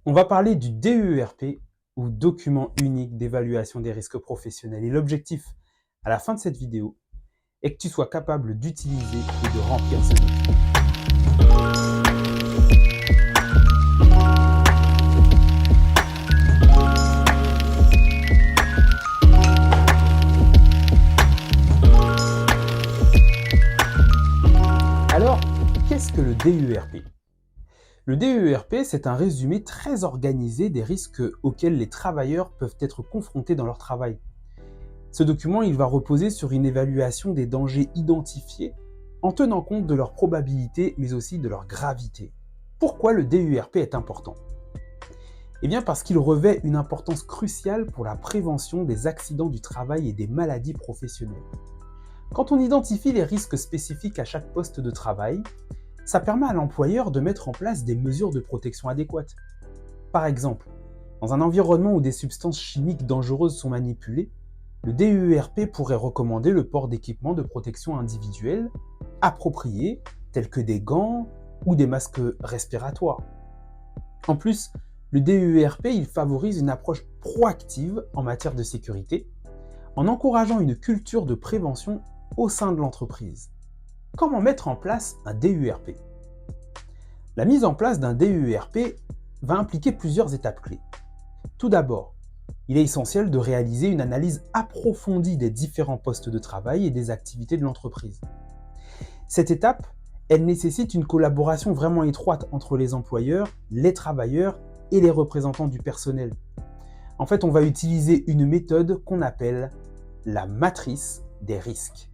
On va parler du DERP ou document unique d'évaluation des risques professionnels. Et l'objectif, à la fin de cette vidéo, est que tu sois capable d'utiliser et de remplir ce document. Alors, qu'est-ce que le DERP ? Le DERP, c'est un résumé très organisé des risques auxquels les travailleurs peuvent être confrontés dans leur travail. Ce document, il va reposer sur une évaluation des dangers identifiés en tenant compte de leur probabilité, mais aussi de leur gravité. Pourquoi le DERP est important ? Eh bien parce qu'il revêt une importance cruciale pour la prévention des accidents du travail et des maladies professionnelles. Quand on identifie les risques spécifiques à chaque poste de travail, ça permet à l'employeur de mettre en place des mesures de protection adéquates. Par exemple, dans un environnement où des substances chimiques dangereuses sont manipulées, le DERP pourrait recommander le port d'équipements de protection individuelle appropriés, tels que des gants ou des masques respiratoires. En plus, le DERP il favorise une approche proactive en matière de sécurité, en encourageant une culture de prévention au sein de l'entreprise. Comment mettre en place un DERP ? La mise en place d'un DERP va impliquer plusieurs étapes clés. Tout d'abord, il est essentiel de réaliser une analyse approfondie des différents postes de travail et des activités de l'entreprise. Cette étape, elle nécessite une collaboration vraiment étroite entre les employeurs, les travailleurs et les représentants du personnel. En fait, on va utiliser une méthode qu'on appelle la matrice des risques.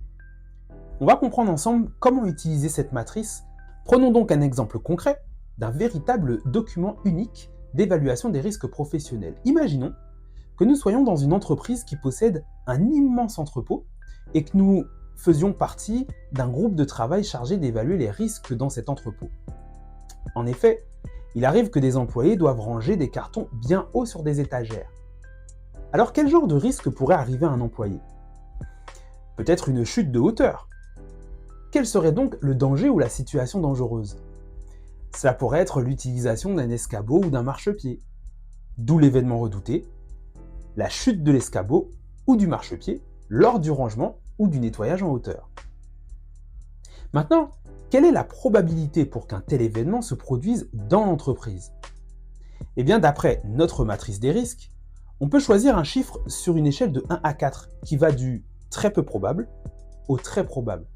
On va comprendre ensemble comment utiliser cette matrice. Prenons donc un exemple concret d'un véritable document unique d'évaluation des risques professionnels. Imaginons que nous soyons dans une entreprise qui possède un immense entrepôt et que nous faisions partie d'un groupe de travail chargé d'évaluer les risques dans cet entrepôt. En effet, il arrive que des employés doivent ranger des cartons bien haut sur des étagères. Alors quel genre de risque pourrait arriver à un employé ? Peut-être une chute de hauteur. Quel serait donc le danger ou la situation dangereuse ? Cela pourrait être l'utilisation d'un escabeau ou d'un marchepied. D'où l'événement redouté, la chute de l'escabeau ou du marchepied lors du rangement ou du nettoyage en hauteur. Maintenant, quelle est la probabilité pour qu'un tel événement se produise dans l'entreprise ? Eh bien, d'après notre matrice des risques, on peut choisir un chiffre sur une échelle de 1 à 4 qui va du très peu probable au très probable.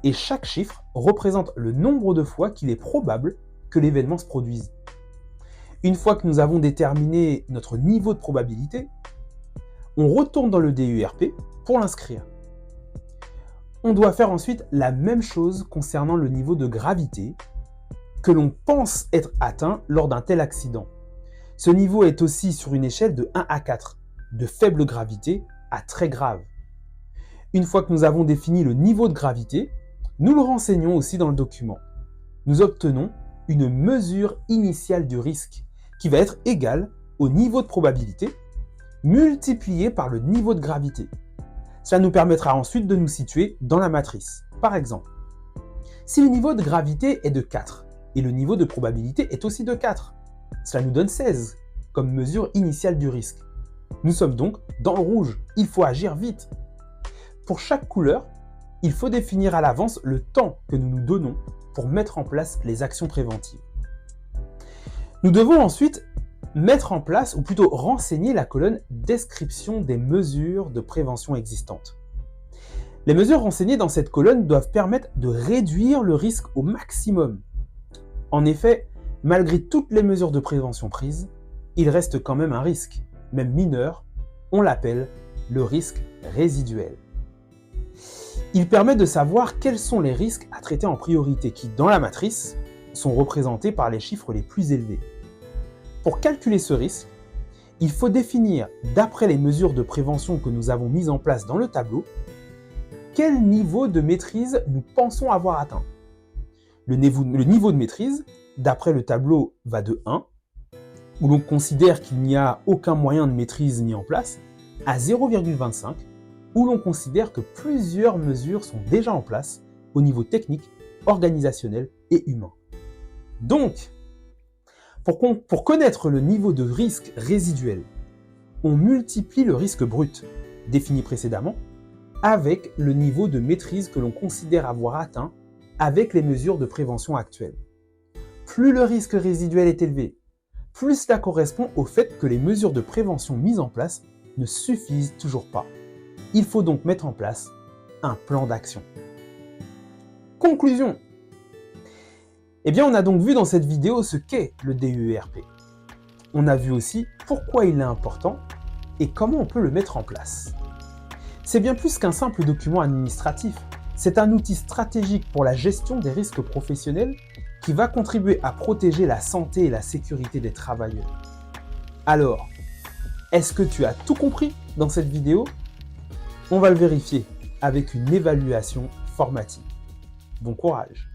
Et chaque chiffre représente le nombre de fois qu'il est probable que l'événement se produise. Une fois que nous avons déterminé notre niveau de probabilité, on retourne dans le DERP pour l'inscrire. On doit faire ensuite la même chose concernant le niveau de gravité que l'on pense être atteint lors d'un tel accident. Ce niveau est aussi sur une échelle de 1 à 4, de faible gravité à très grave. Une fois que nous avons défini le niveau de gravité, nous le renseignons aussi dans le document. Nous obtenons une mesure initiale du risque qui va être égale au niveau de probabilité multiplié par le niveau de gravité. Cela nous permettra ensuite de nous situer dans la matrice. Par exemple, si le niveau de gravité est de 4 et le niveau de probabilité est aussi de 4, cela nous donne 16 comme mesure initiale du risque. Nous sommes donc dans le rouge, il faut agir vite. Pour chaque couleur, il faut définir à l'avance le temps que nous nous donnons pour mettre en place les actions préventives. Nous devons ensuite mettre en place, ou plutôt renseigner la colonne « Description des mesures de prévention existantes ». Les mesures renseignées dans cette colonne doivent permettre de réduire le risque au maximum. En effet, malgré toutes les mesures de prévention prises, il reste quand même un risque, même mineur, on l'appelle le risque résiduel. Il permet de savoir quels sont les risques à traiter en priorité qui, dans la matrice, sont représentés par les chiffres les plus élevés. Pour calculer ce risque, il faut définir, d'après les mesures de prévention que nous avons mises en place dans le tableau, quel niveau de maîtrise nous pensons avoir atteint. Le niveau de maîtrise, d'après le tableau, va de 1, où l'on considère qu'il n'y a aucun moyen de maîtrise mis en place, à 0,25, où l'on considère que plusieurs mesures sont déjà en place au niveau technique, organisationnel et humain. Donc, Pour connaître le niveau de risque résiduel, on multiplie le risque brut, défini précédemment, avec le niveau de maîtrise que l'on considère avoir atteint avec les mesures de prévention actuelles. Plus le risque résiduel est élevé, plus cela correspond au fait que les mesures de prévention mises en place ne suffisent toujours pas. Il faut donc mettre en place un plan d'action. Conclusion. Eh bien, on a donc vu dans cette vidéo ce qu'est le DEERP. On a vu aussi pourquoi il est important et comment on peut le mettre en place. C'est bien plus qu'un simple document administratif, c'est un outil stratégique pour la gestion des risques professionnels qui va contribuer à protéger la santé et la sécurité des travailleurs. Alors, est-ce que tu as tout compris dans cette vidéo? On va le vérifier avec une évaluation formative. Bon courage!